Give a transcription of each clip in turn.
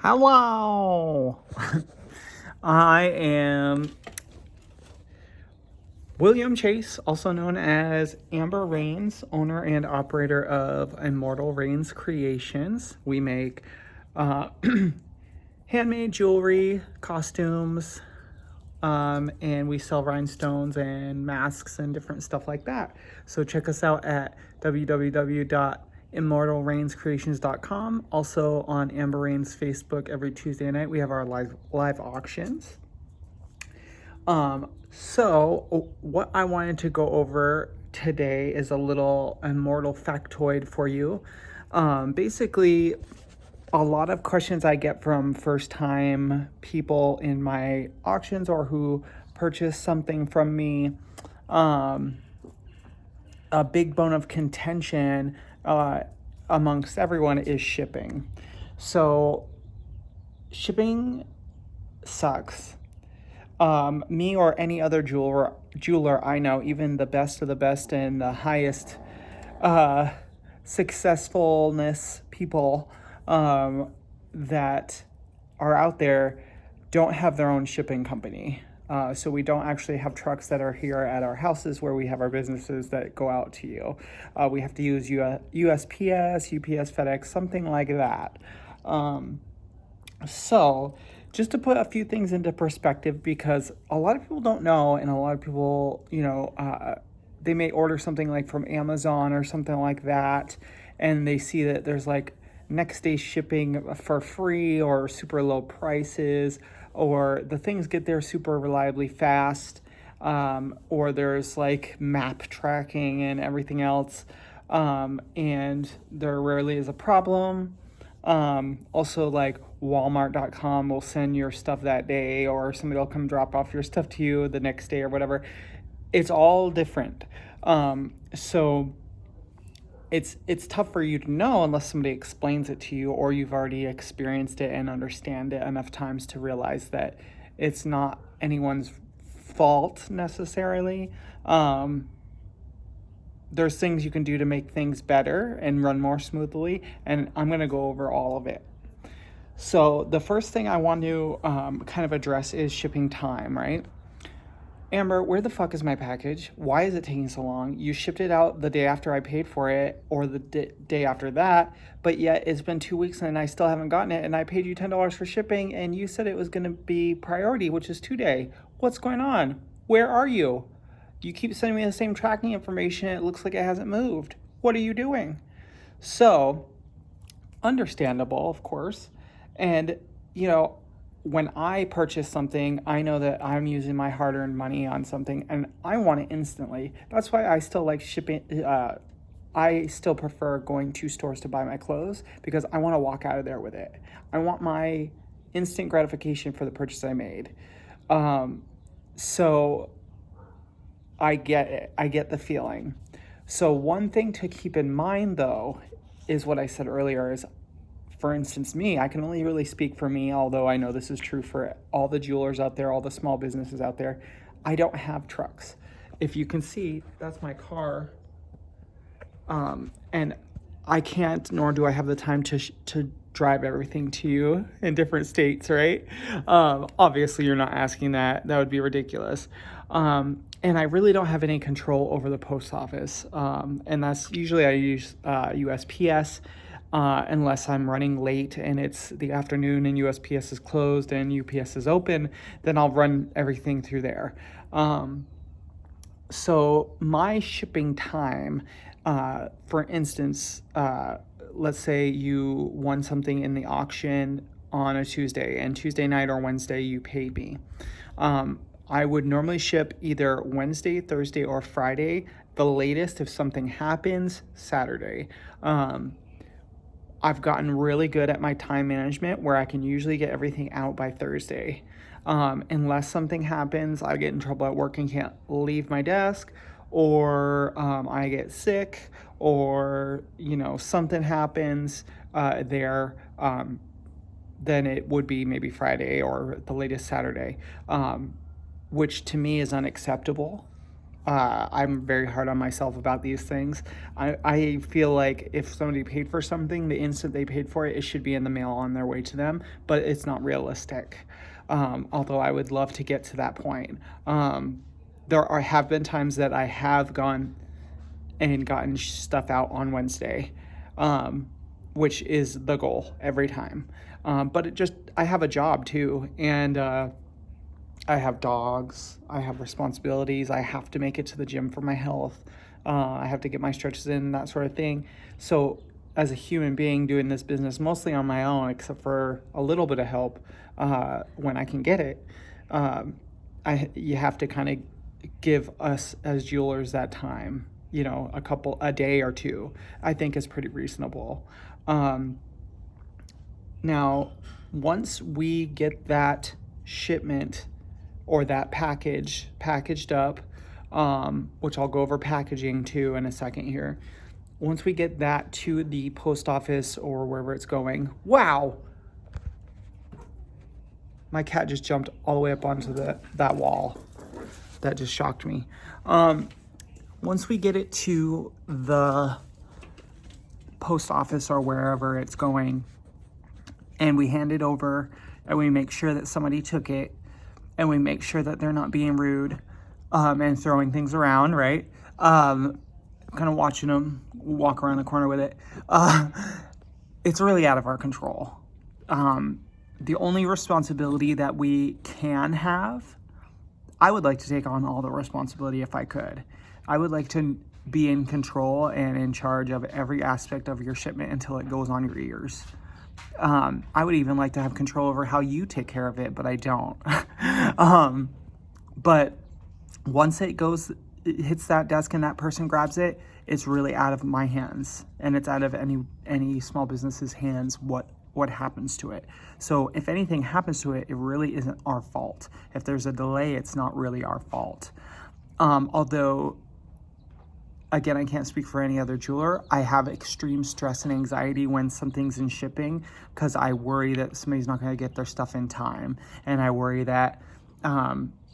Hello! I am William Chase, also known as Amber Rains, owner and operator of Immortal Rains Creations. We make handmade jewelry, costumes, and we sell rhinestones and masks and different stuff like that. So check us out at www.immortalrainscreations.com. Also on Amber Rain's Facebook every Tuesday night, we have our live auctions. So what I wanted to go over today is a little Immortal factoid for you. Basically, a lot of questions I get from first-time people in my auctions or who purchase something from me. A big bone of contention amongst everyone is shipping. So shipping sucks. Me or any other jeweler I know, even the best of the best and the highest successfulness people that are out there, don't have their own shipping company. So we don't actually have trucks that are here at our houses where we have our businesses that go out to you. We have to use USPS, UPS, FedEx, something like that. So just to put a few things into perspective, because a lot of people don't know, and a lot of people, they may order something like from Amazon or something like that, and they see that there's like next day shipping for free or super low prices, or the things get there super reliably fast, or there's like map tracking and everything else, and there rarely is a problem. Also, like Walmart.com will send your stuff that day, or somebody will come drop off your stuff to you the next day or whatever. It's all different. So it's tough for you to know unless somebody explains it to you, or you've already experienced it and understand it enough times to realize that it's not anyone's fault necessarily. There's things you can do to make things better and run more smoothly, and I'm going to go over all of it. So the first thing I want to kind of address is shipping time, right? Amber, where the fuck is my package? Why is it taking so long? You shipped it out the day after I paid for it, or the day after that, but yet it's been 2 weeks and I still haven't gotten it, and I paid you $10 for shipping, and you said it was going to be priority, which is 2-day. What's going on? Where are you? You keep sending me the same tracking information. It looks like it hasn't moved. What are you doing? So, understandable, of course. And, when I purchase something, I know that I'm using my hard-earned money on something, and I want it instantly. That's why I still like shipping. I still prefer going to stores to buy my clothes, because I want to walk out of there with it. I want my instant gratification for the purchase I made. So I get it. I get the feeling. So one thing to keep in mind, though, is what I said earlier is, for instance, me, I can only really speak for me, although I know this is true for all the jewelers out there, all the small businesses out there. I don't have trucks. If you can see, that's my car. And I can't, nor do I have the time to drive everything to you in different states, right? Obviously, you're not asking that. That would be ridiculous. And I really don't have any control over the post office. And that's usually I use USPS, unless I'm running late and it's the afternoon and USPS is closed and UPS is open, then I'll run everything through there. So my shipping time, for instance, let's say you won something in the auction on a Tuesday, and Tuesday night or Wednesday you paid me. I would normally ship either Wednesday, Thursday, or Friday. The latest, if something happens, Saturday. I've gotten really good at my time management, where I can usually get everything out by Thursday. Unless something happens, I get in trouble at work and can't leave my desk, or I get sick, or something happens there. Then it would be maybe Friday or the latest Saturday, which to me is unacceptable. I'm very hard on myself about these things. I feel like if somebody paid for something, the instant they paid for it, it should be in the mail on their way to them, but it's not realistic. Although I would love to get to that point. Have been times that I have gone and gotten stuff out on Wednesday, which is the goal every time. But I have a job too, and I have dogs, I have responsibilities, I have to make it to the gym for my health, I have to get my stretches in, that sort of thing. So, as a human being doing this business mostly on my own, except for a little bit of help when I can get it, you have to kind of give us as jewelers that time. A day or two, I think is pretty reasonable. Now, once we get that shipment or that package packaged up, which I'll go over packaging too in a second here. Once we get that to the post office or wherever it's going, wow! My cat just jumped all the way up onto that wall. That just shocked me. Once we get it to the post office or wherever it's going, and we hand it over, and we make sure that somebody took it, and we make sure that they're not being rude and throwing things around, right? Kind of watching them walk around the corner with it. It's really out of our control. The only responsibility that we can have, I would like to take on all the responsibility if I could. I would like to be in control and in charge of every aspect of your shipment until it goes on your ears. I would even like to have control over how you take care of it, but I don't. But once it hits that desk and that person grabs it, it's really out of my hands, and it's out of any small business's hands what happens to it. So if anything happens to it, it really isn't our fault. If there's a delay, it's not really our fault. Although, again, I can't speak for any other jeweler. I have extreme stress and anxiety when something's in shipping because I worry that somebody's not going to get their stuff in time. And I worry that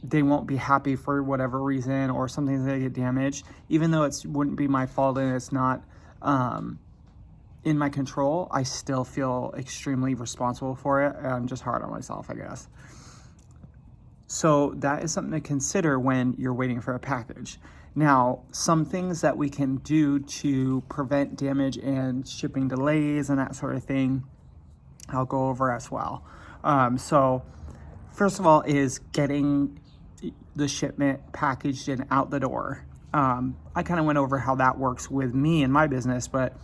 they won't be happy for whatever reason, or something's going to get damaged. Even though it wouldn't be my fault and it's not in my control, I still feel extremely responsible for it. I'm just hard on myself, I guess. So that is something to consider when you're waiting for a package. Now, some things that we can do to prevent damage and shipping delays and that sort of thing, I'll go over as well. So first of all is getting the shipment packaged and out the door. I kind of went over how that works with me and my business, but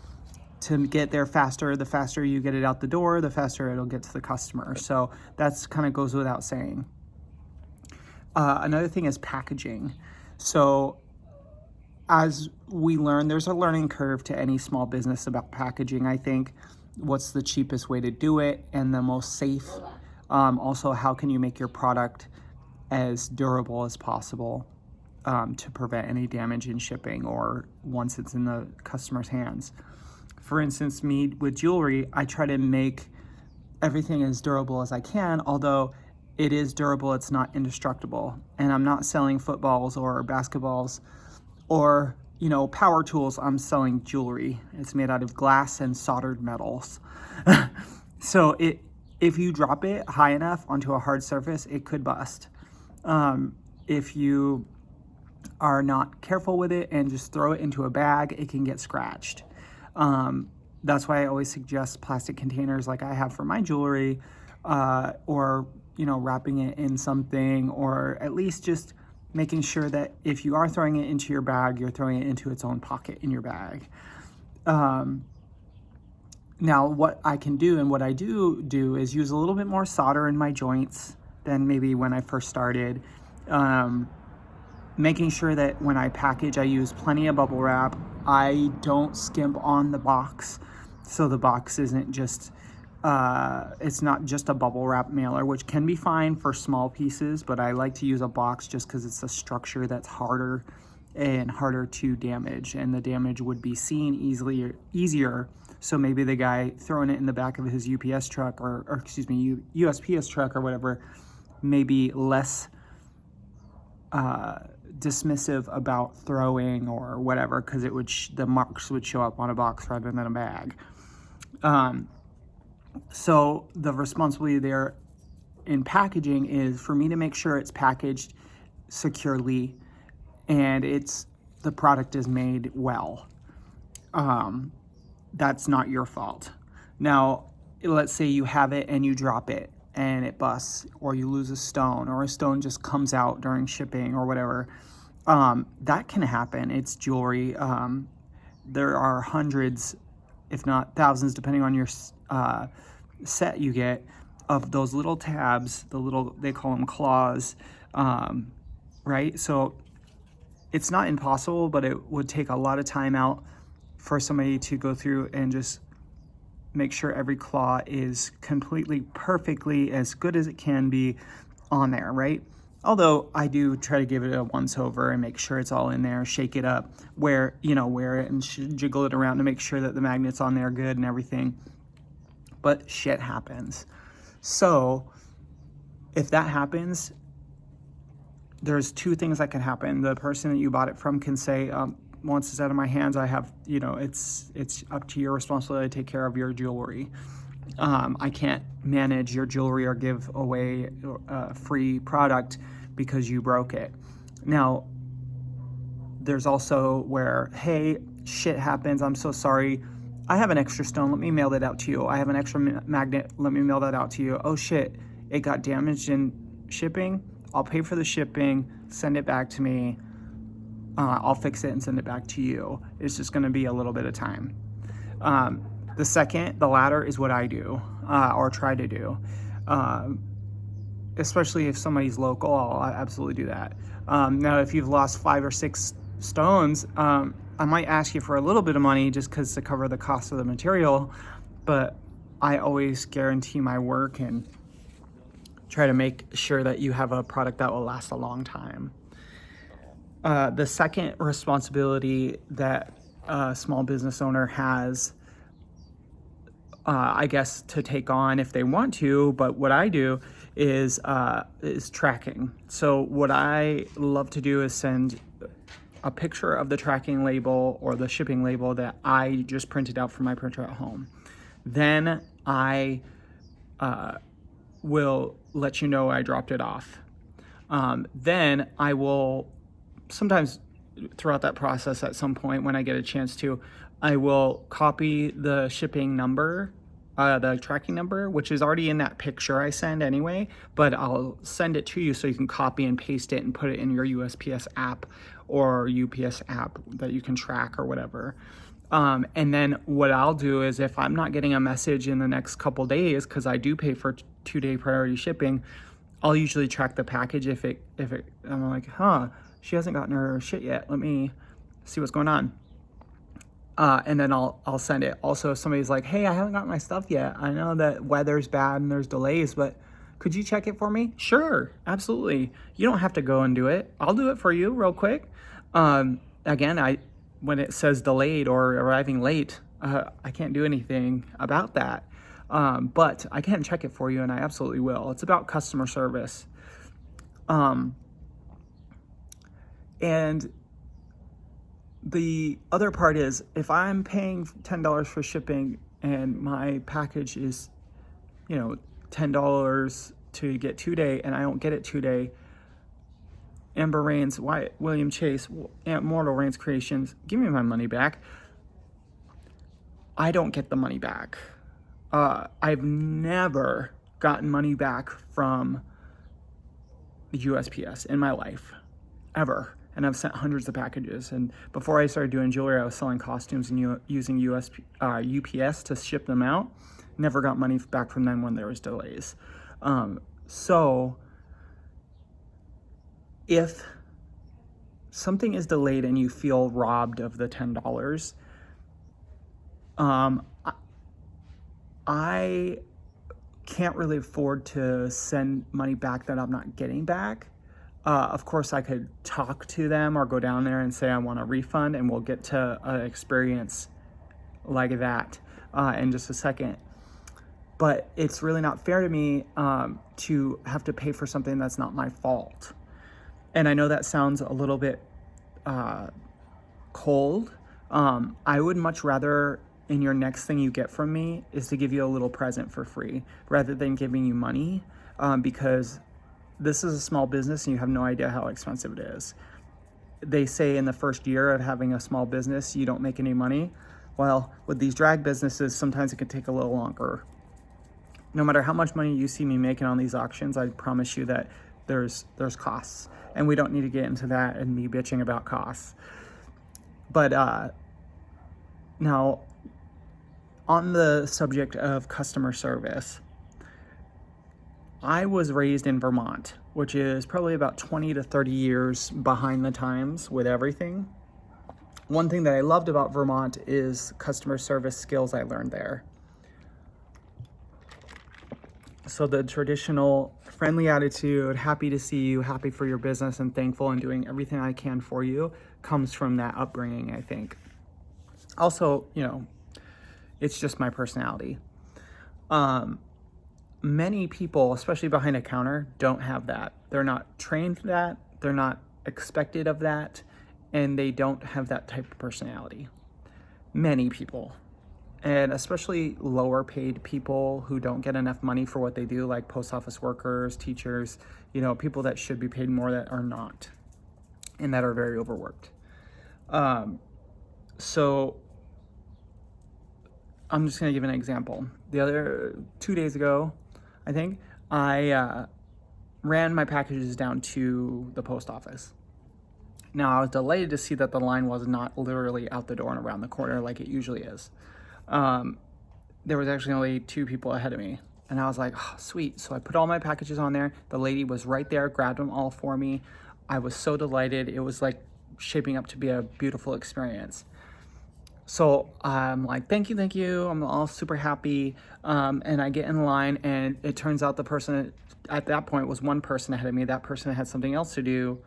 to get there faster, the faster you get it out the door, the faster it'll get to the customer. So that's kind of goes without saying. Another thing is packaging. So as we learn, there's a learning curve to any small business about packaging. I think what's the cheapest way to do it and the most safe. Also, how can you make your product as durable as possible to prevent any damage in shipping or once it's in the customer's hands. For instance, me with jewelry, I try to make everything as durable as I can, although it is durable, it's not indestructible. And I'm not selling footballs or basketballs or, power tools. I'm selling jewelry. It's made out of glass and soldered metals. So if you drop it high enough onto a hard surface, it could bust. If you are not careful with it and just throw it into a bag, it can get scratched. That's why I always suggest plastic containers like I have for my jewelry, or wrapping it in something, or at least just making sure that if you are throwing it into your bag, you're throwing it into its own pocket in your bag. Now, what I can do and what I do is use a little bit more solder in my joints than maybe when I first started. Making sure that when I package, I use plenty of bubble wrap. I don't skimp on the box, so the box isn't just, it's not just a bubble wrap mailer, which can be fine for small pieces, but I like to use a box just because it's a structure that's harder and harder to damage, and the damage would be seen easier. So maybe the guy throwing it in the back of his UPS truck or USPS truck or whatever, maybe less dismissive about throwing or whatever, because it would the marks would show up on a box rather than a bag. So the responsibility there in packaging is for me to make sure it's packaged securely and the product is made well. That's not your fault. Now, let's say you have it and you drop it and it busts, or you lose a stone, or a stone just comes out during shipping or whatever. That can happen. It's jewelry. There are hundreds, if not thousands, depending on your set you get, of those little tabs, they call them claws, right? So it's not impossible, but it would take a lot of time out for somebody to go through and just make sure every claw is completely, perfectly, as good as it can be on there, right? Although I do try to give it a once over and make sure it's all in there, shake it up, wear it and jiggle it around to make sure that the magnet's on there good and everything. But shit happens. So if that happens, there's two things that can happen. The person that you bought it from can say, once it's out of my hands, I have, it's up to your responsibility to take care of your jewelry. I can't manage your jewelry or give away a free product because you broke it. Now, there's also where, hey, shit happens, I'm so sorry, I have an extra stone, let me mail that out to you. I have an extra magnet, let me mail that out to you. Oh shit, it got damaged in shipping, I'll pay for the shipping, send it back to me, I'll fix it and send it back to you. It's just gonna be a little bit of time. The latter is what I do, or try to do. Especially if somebody's local, I'll absolutely do that. Now, if you've lost 5 or 6 stones, I might ask you for a little bit of money just because to cover the cost of the material, but I always guarantee my work and try to make sure that you have a product that will last a long time. The second responsibility that a small business owner has, I guess, to take on if they want to, but what I do is tracking. So what I love to do is send a picture of the tracking label or the shipping label that I just printed out from my printer at home. Then I will let you know I dropped it off. Then I will, sometimes throughout that process at some point when I get a chance to, I will copy the shipping number, the tracking number, which is already in that picture I send anyway, but I'll send it to you so you can copy and paste it and put it in your USPS app or UPS app that you can track or whatever. And then what I'll do is if I'm not getting a message in the next couple days, because I do pay for 2-day priority shipping, I'll usually track the package if I'm like, she hasn't gotten her shit yet. Let me see what's going on. And then I'll send it. Also, if somebody's like, hey, I haven't got my stuff yet. I know that weather's bad and there's delays, but could you check it for me? Sure, absolutely. You don't have to go and do it. I'll do it for you real quick. Again, when it says delayed or arriving late, I can't do anything about that. But I can check it for you, and I absolutely will. It's about customer service. And the other part is, if I'm paying $10 for shipping and my package is, $10 to get 2-day, and I don't get it 2-day, Amber Rains, Wyatt, William Chase, Immortal Rains Creations, give me my money back. I don't get the money back. I've never gotten money back from the USPS in my life, ever. And I've sent hundreds of packages. And before I started doing jewelry, I was selling costumes and using UPS to ship them out. Never got money back from them when there was delays. So if something is delayed and you feel robbed of the $10, I can't really afford to send money back that I'm not getting back. Of course, I could talk to them or go down there and say I want a refund, and we'll get to an experience like that in just a second. But it's really not fair to me to have to pay for something that's not my fault. And I know that sounds a little bit cold. I would much rather, in your next thing you get from me, is to give you a little present for free rather than giving you money, because this is a small business and you have no idea how expensive it is. They say in the first year of having a small business, you don't make any money. Well, with these drag businesses, sometimes it can take a little longer. No matter how much money you see me making on these auctions, I promise you that there's costs. And we don't need to get into that and me bitching about costs. But now, on the subject of customer service, I was raised in Vermont, which is probably about 20 to 30 years behind the times with everything. One thing that I loved about Vermont is customer service skills I learned there. So the traditional friendly attitude, happy to see you, happy for your business, and thankful and doing everything I can for you comes from that upbringing, I think. Also, it's just my personality. Many people, especially behind a counter, don't have that. They're not trained for that. They're not expected of that. And they don't have that type of personality. Many people. And especially lower paid people who don't get enough money for what they do, like post office workers, teachers, people that should be paid more that are not, and that are very overworked. So I'm just going to give an example. The other 2 days ago, I think, I ran my packages down to the post office. Now, I was delighted to see that the line was not literally out the door and around the corner like it usually is. There was actually only 2 people ahead of me. And I was like, oh, sweet. So I put all my packages on there. The lady was right there, grabbed them all for me. I was so delighted. It was like shaping up to be a beautiful experience. So I'm like, thank you. I'm all super happy. And I get in line, and it turns out the person at that point was one person ahead of me. That person had something else to do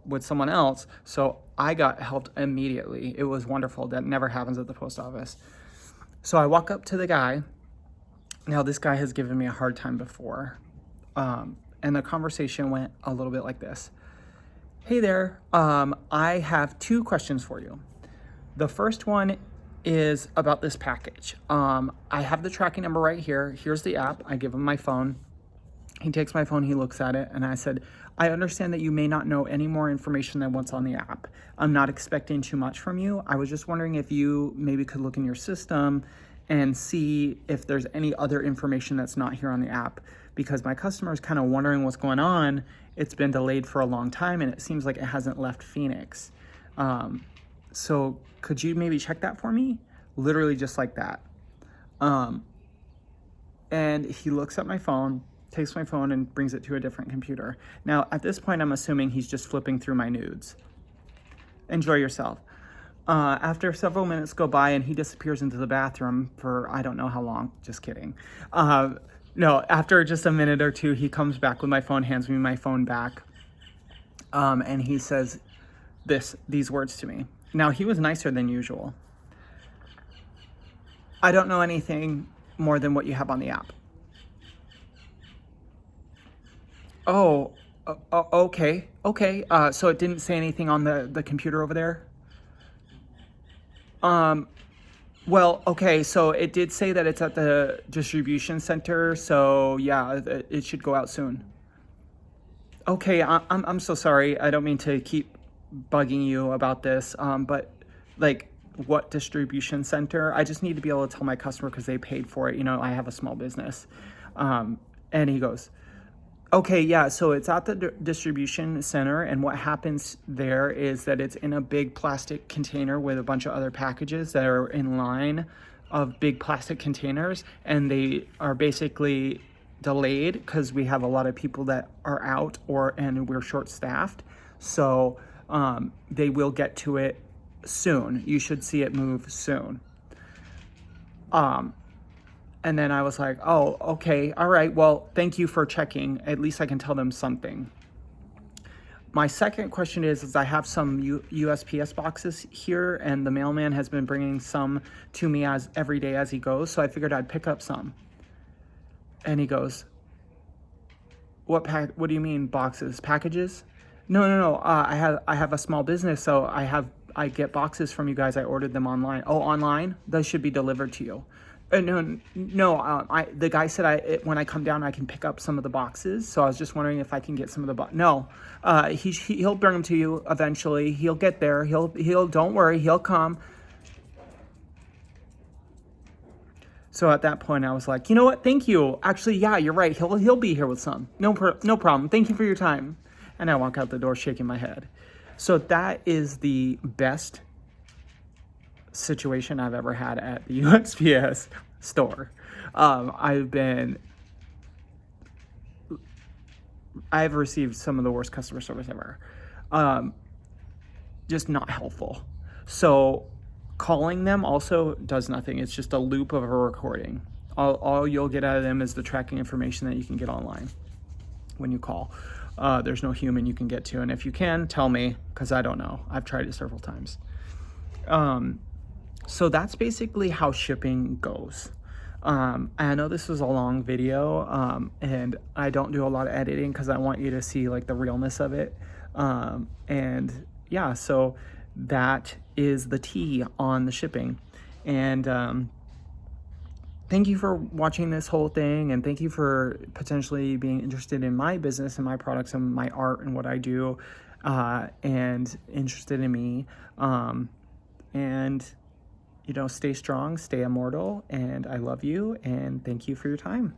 with someone else. So I got helped immediately. It was wonderful. That never happens at the post office. So I walk up to the guy. Now, this guy has given me a hard time before. And the conversation went a little bit like this. Hey there, I have 2 questions for you. The first one is about this package. I have the tracking number right here. Here's the app. I give him my phone. He takes my phone, he looks at it, and I said, I understand that you may not know any more information than what's on the app. I'm not expecting too much from you. I was just wondering if you maybe could look in your system and see if there's any other information that's not here on the app, because my customer is kind of wondering what's going on. It's been delayed for a long time, and it seems like it hasn't left Phoenix. So could you maybe check that for me? Literally just like that. And he looks at my phone, takes my phone and brings it to a different computer. Now, at this point, I'm assuming he's just flipping through my nudes. Enjoy yourself. After several minutes go by and he disappears into the bathroom for I don't know how long. Just kidding. No, after just a minute or 2, he comes back with my phone, hands me my phone back. And he says these words to me. Now, he was nicer than usual. I don't know anything more than what you have on the app. Oh, okay. So it didn't say anything on the computer over there? Well, okay, so it did say that it's at the distribution center, so yeah, it should go out soon. Okay, I'm so sorry. I don't mean to keep bugging you about this, but like, what distribution center? I just need to be able to tell my customer because they paid for it. I have a small business. And he goes, okay, yeah, so it's at the distribution center, and what happens there is that it's in a big plastic container with a bunch of other packages that are in line of big plastic containers, and they are basically delayed because we have a lot of people that are out and we're short-staffed. So they will get to it soon. You should see it move soon. And then I was like, oh, okay, all right, well, thank you for checking. At least I can tell them something. My second question is I have some USPS boxes here, and the mailman has been bringing some to me every day as he goes, so I figured I'd pick up some. And he goes, what do you mean boxes? Packages? No. I have a small business, so I get boxes from you guys. I ordered them online. Oh, online? Those should be delivered to you. No. The guy said when I come down, I can pick up some of the boxes. So I was just wondering if I can get some of the No, he'll bring them to you eventually. He'll get there. He'll. Don't worry. He'll come. So at that point, I was like, you know what? Thank you. Actually, yeah, you're right. He'll be here with some. No problem. Thank you for your time. And I walk out the door shaking my head. So that is the best situation I've ever had at the USPS store. I've received some of the worst customer service ever. Just not helpful. So calling them also does nothing. It's just a loop of a recording. All you'll get out of them is the tracking information that you can get online when you call. There's no human you can get to. And if you can, tell me, because I don't know. I've tried it several times. So that's basically how shipping goes. I know this was a long video, and I don't do a lot of editing because I want you to see like the realness of it. And yeah, so that is the tea on the shipping. And thank you for watching this whole thing, and thank you for potentially being interested in my business and my products and my art and what I do, and interested in me. And stay strong, stay immortal, and I love you, and thank you for your time.